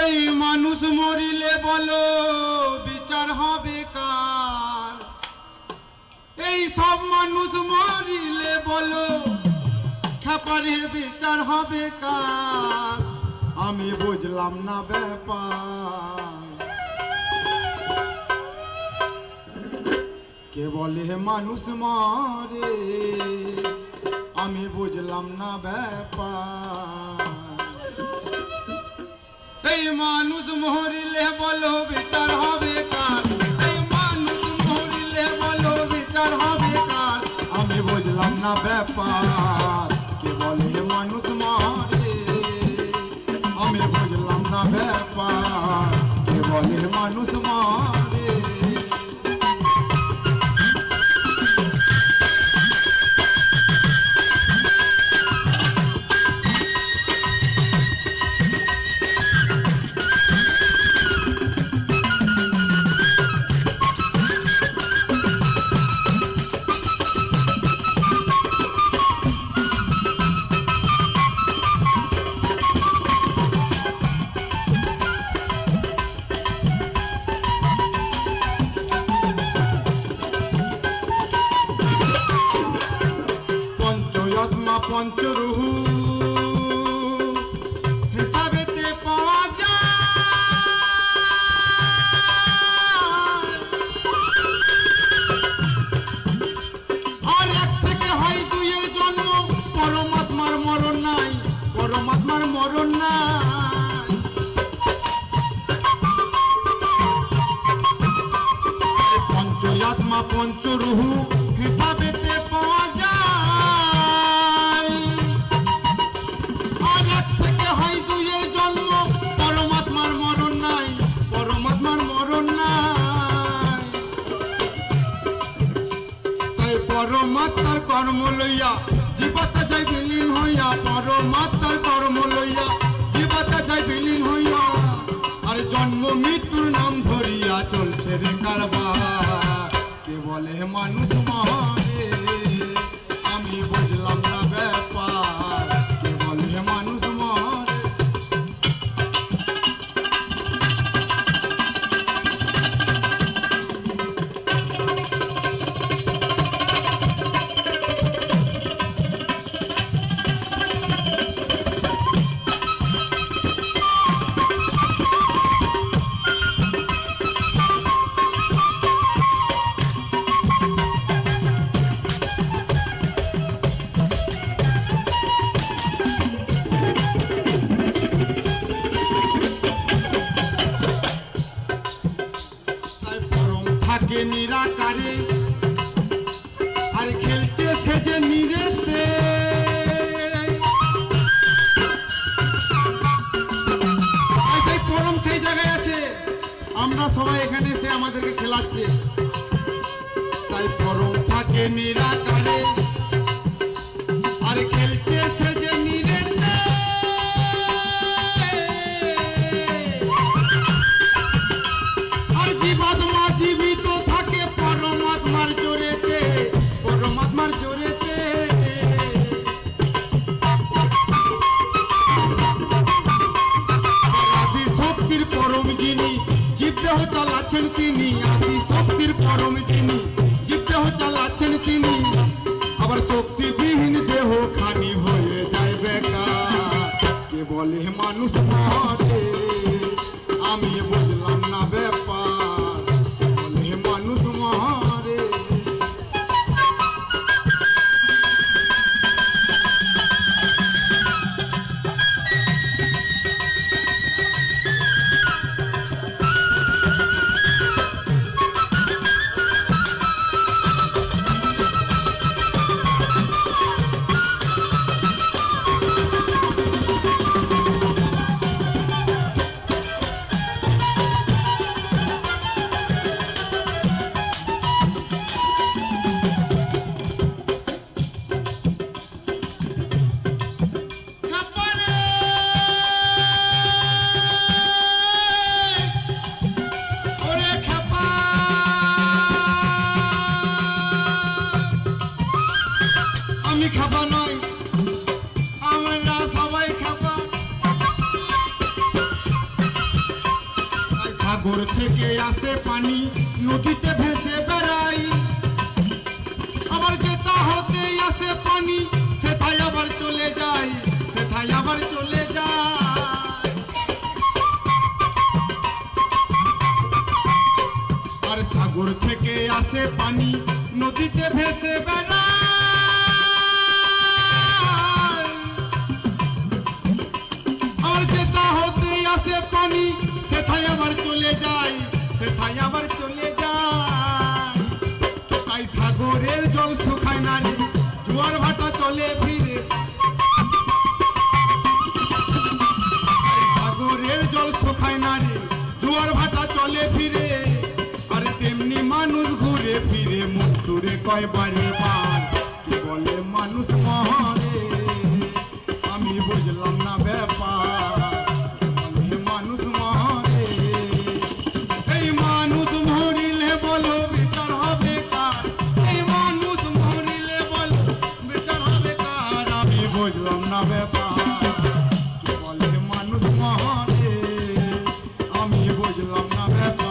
এই মানুষ মরিলে বলো বিচার হবে কার? এই সব মানুষ মরিলে বলো খেপারে বিচার হবে কার? আমি বুঝলাম না ব্যাপার। কে বলে মানুষ মরে, আমি বুঝলাম না ব্যাপার। এই মানুষ মরিলে বলো বিচার হবে কার? এই মানুষ মরিলে বলো বিচার হবে কার? আমি বুঝলাম না ব্যাপার। কে বলে মানুষ মরে, আমি বুঝলাম না ব্যাপার। কে বলে মানুষ মরে। পঞ্চয়াত্মা পঞ্চরূহ হিসাবেতে পাওয়া যায়। আর এক থেকে হয় দুইয়ের জন্ম, পরমাত্মার মরণ নাই, পরমাত্মার মরণ নাই। পঞ্চয়াত্মা পঞ্চরূহ হিসাবেতে পাওয়া যায়। পরমাত্মার কর্ম লইয়া জীবতা যাই বিলীন হইয়া, পরমাত্মার কর্ম লইয়া জীবতা যাই বিলীন হইয়া। আর জন্ম মৃত্যুর নাম ধরিয়া চলছে রে কারবার। কে বলে মানুষ মরে, আমি বুঝলাম না ব্যাপার। কে বলে মানুষ মরে। নিরাকারে আর খেলছে সে যে নিরেতে। সেই পরম সেই জায়গায় আছে, আমরা সবাই এখানে এসে আমাদেরকে খেলাচ্ছে। তাই পরম থাকে নিরাকারে আর খেলছে সে যে নিরেতে। আর জীবাত্মা জীবিত থাকে পরমাত্মার জোরেতে, পরমাত্মার জোরেতে। আদি শক্তির পরম যিনি জীব দেহ চালাচ্ছেন তিনি, আদি শক্তির পরম যিনি জীব দেহ চালাচ্ছেন তিনি। আবার শক্তিবিহীন দেহ খানি হয়ে যায় বেকার। কে বলে মানুষ মরে, আমি বুঝলাম না ব্যাপার। বলে মানুষ মরে। সাগর থেকে আসে পানি নদীতে ভেসে বেড়াই আবার যেটা হতে আসে পানি সেটাই আবার চলে যায় সেটাই আবার চলে যায় আর সাগর থেকে আসে পানি নদীতে ভেসে বেড়াই আর যেটা হতে আসে পানি সেটাই আবার চলে যায় সেটাই আবার চলে যায় তাই সাগরের জল শুকায় না রে জোয়ার ভাটা চলে ফিরে সাগরের জল শুকায় না রে জোয়ার ভাটা চলে ফিরে আর তেমনি মানুষ ঘুরে ফিরে মৃত্যুরে কয় বারে বার কি বলে মানুষ মরে আমি বুঝলাম না ব্যাপার বলে মানুষ মরে এই মানুষ মরিলে বলো বিচার হবে কার এই মানুষ মরিলে বলো বিচার হবে কার আমি বুঝলাম না ব্যাপার কি বলে মানুষ মরে আমি বুঝলাম না ব্যাপার